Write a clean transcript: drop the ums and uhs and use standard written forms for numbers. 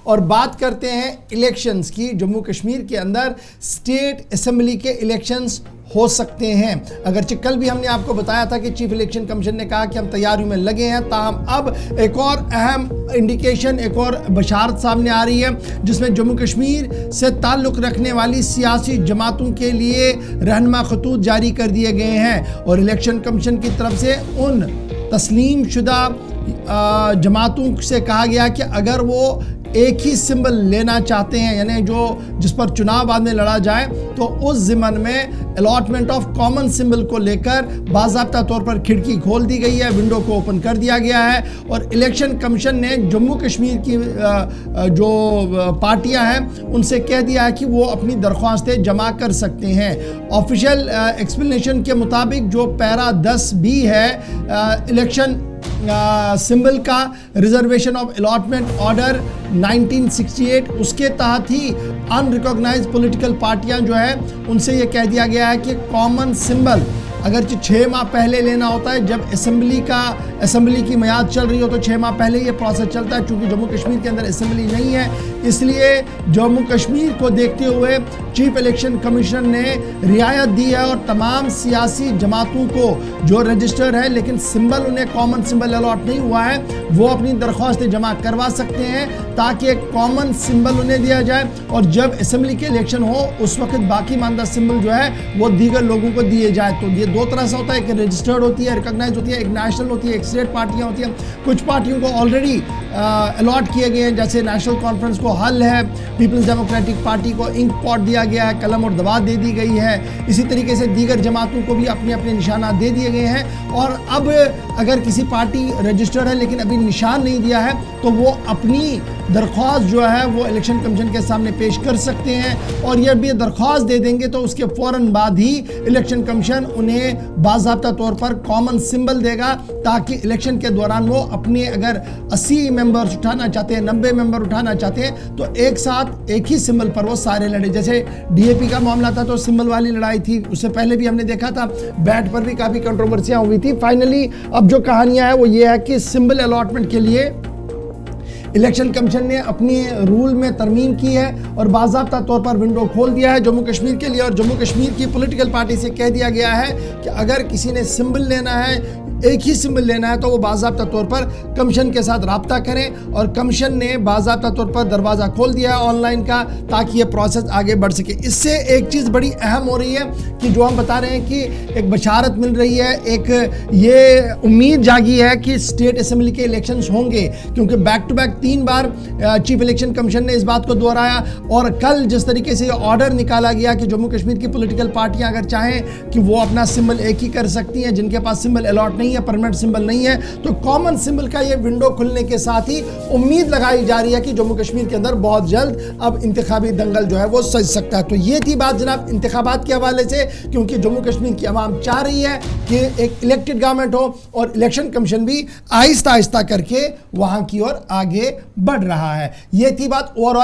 اور بات کرتے ہیں الیکشنز کی۔ جموں کشمیر کے اندر اسٹیٹ اسمبلی کے الیکشنز ہو سکتے ہیں، اگرچہ کل بھی ہم نے آپ کو بتایا تھا کہ چیف الیکشن کمیشن نے کہا کہ ہم تیاریوں میں لگے ہیں، تاہم اب ایک اور اہم انڈیکیشن، ایک اور بشارت سامنے آ رہی ہے جس میں جموں کشمیر سے تعلق رکھنے والی سیاسی جماعتوں کے لیے رہنما خطوط جاری کر دیے گئے ہیں، اور الیکشن کمیشن کی طرف سے ان تسلیم شدہ جماعتوں سے کہا گیا کہ اگر وہ ایک ہی سمبل لینا چاہتے ہیں، یعنی جس پر چناؤ بعد میں لڑا جائے، تو اس ضمن میں الاٹمنٹ آف کامن سمبل کو لے کر باضابطہ طور پر کھڑکی کھول دی گئی ہے، ونڈو کو اوپن کر دیا گیا ہے، اور الیکشن کمیشن نے جموں کشمیر کی جو پارٹیاں ہیں ان سے کہہ دیا ہے کہ وہ اپنی درخواستیں جمع کر سکتے ہیں۔ آفیشیل ایکسپلینیشن کے مطابق جو پیرا 10 بھی ہے الیکشن سمبل کا، ریزرویشن آف الاٹمنٹ آرڈر 1968، اس کے تحت ہی ان ریکوگنائز پولیٹیکل پارٹیاں جو ہے ان سے یہ کہہ دیا گیا ہے کہ کامن سمبل اگرچہ 6 ماہ پہلے لینا ہوتا ہے، جب اسمبلی کی میعاد چل رہی ہو تو 6 ماہ پہلے یہ پروسیس چلتا ہے، چونکہ جموں کشمیر کے اندر اسمبلی نہیں ہے، اس لیے جموں کشمیر کو دیکھتے ہوئے چیف الیکشن کمیشن نے رعایت دی ہے، اور تمام سیاسی جماعتوں کو جو رجسٹر ہے لیکن سمبل انہیں کامن سمبل الاٹ نہیں ہوا ہے، وہ اپنی درخواستیں جمع کروا سکتے ہیں تاکہ ایک کامن سمبل انہیں دیا جائے، اور جب اسمبلی کے الیکشن ہو اس وقت باقی ماندہ سمبل جو ہے وہ دیگر لوگوں کو دیے جائے۔ تو یہ دو طرح سے ہوتا ہے، ایک رجسٹرڈ ہوتی ہے، ریکگنائز ہوتی ہے، ایک نیشنل ہوتی ہے، ایک اسٹیٹ پارٹیاں ہوتی ہیں۔ کچھ پارٹیوں کو آلریڈی الاٹ کیے گئے ہیں، جیسے نیشنل کانفرنس کو حل ہے، پیپلز ڈیموکریٹک پارٹی کو انک پاٹ دیا گیا ہے، قلم اور دوات دے دی گئی ہے، اسی طریقے سے دیگر جماعتوں کو بھی اپنے اپنے نشانات دے دیے گئے ہیں، اور اب اگر کسی پارٹی رجسٹرڈ ہے لیکن ابھی نشان نہیں دیا ہے تو وہ اپنی درخواست جو ہے وہ الیکشن کمیشن کے سامنے پیش کر سکتے ہیں، اور یہ بھی درخواست دے دیں گے تو اس کے فوراً بعد ہی الیکشن کمیشن انہیں باضابطہ طور پر کامن سمبل دے گا، تاکہ الیکشن کے دوران وہ اپنے اگر 80 ممبرز اٹھانا چاہتے ہیں، 90 ممبر اٹھانا چاہتے ہیں تو ایک ساتھ ایک ہی سمبل پر وہ سارے لڑے۔ جیسے ڈی اے پی کا معاملہ تھا تو سمبل والی لڑائی تھی، اس سے پہلے بھی ہم نے دیکھا تھا بیٹ پر بھی کافی کنٹروورسیاں ہوئی تھی۔ فائنلی اب جو کہانیاں ہیں وہ یہ ہے کہ سمبل الاٹمنٹ کے لیے الیکشن کمیشن نے اپنی رول میں ترمیم کی ہے اور باضابطہ طور پر ونڈو کھول دیا ہے جموں کشمیر کے لیے، اور جموں کشمیر کی پولیٹیکل پارٹی سے کہہ دیا گیا ہے کہ اگر کسی نے سمبل لینا ہے، ایک ہی سمبل لینا ہے، تو وہ باضابطہ طور پر کمیشن کے ساتھ رابطہ کریں، اور کمیشن نے باضابطہ طور پر دروازہ کھول دیا ہے آن لائن کا تاکہ یہ پروسیس آگے بڑھ سکے۔ اس سے ایک چیز بڑی اہم ہو رہی ہے کہ جو ہم بتا رہے ہیں کہ ایک بشارت مل رہی ہے، ایک یہ امید جاگی ہے کہ اسٹیٹ اسمبلی کے الیکشنز ہوں گے، کیونکہ بیک ٹو بیک 3 بار چیف الیکشن کمیشن نے اس بات کو دہرایا، اور کل جس طریقے سے یہ آرڈر نکالا گیا کہ جموں کشمیر کی پولیٹیکل پارٹیاں اگر چاہیں کہ وہ اپنا سمبل ایک ہی کر سکتی ہیں، جن کے پاس سمبل الاٹ نہیں ہے، پرمنٹ سمبل نہیں ہے، تو کامن سمبل کا یہ ونڈو کھلنے کے ساتھ ہی امید لگائی جا رہی ہے کہ جموں کشمیر کے اندر بہت جلد اب انتخابی دنگل جو ہے وہ سج سکتا ہے۔ تو یہ تھی بات جناب انتخابات کے حوالے سے، کیونکہ جموں کشمیر کی عوام چاہ رہی ہے کہ ایک الیکٹڈ گورنمنٹ ہو، اور الیکشن کمیشن بھی آہستہ آہستہ کر کے وہاں کی اور آگے بڑھ رہا ہے۔ یہ تھی بات۔ اور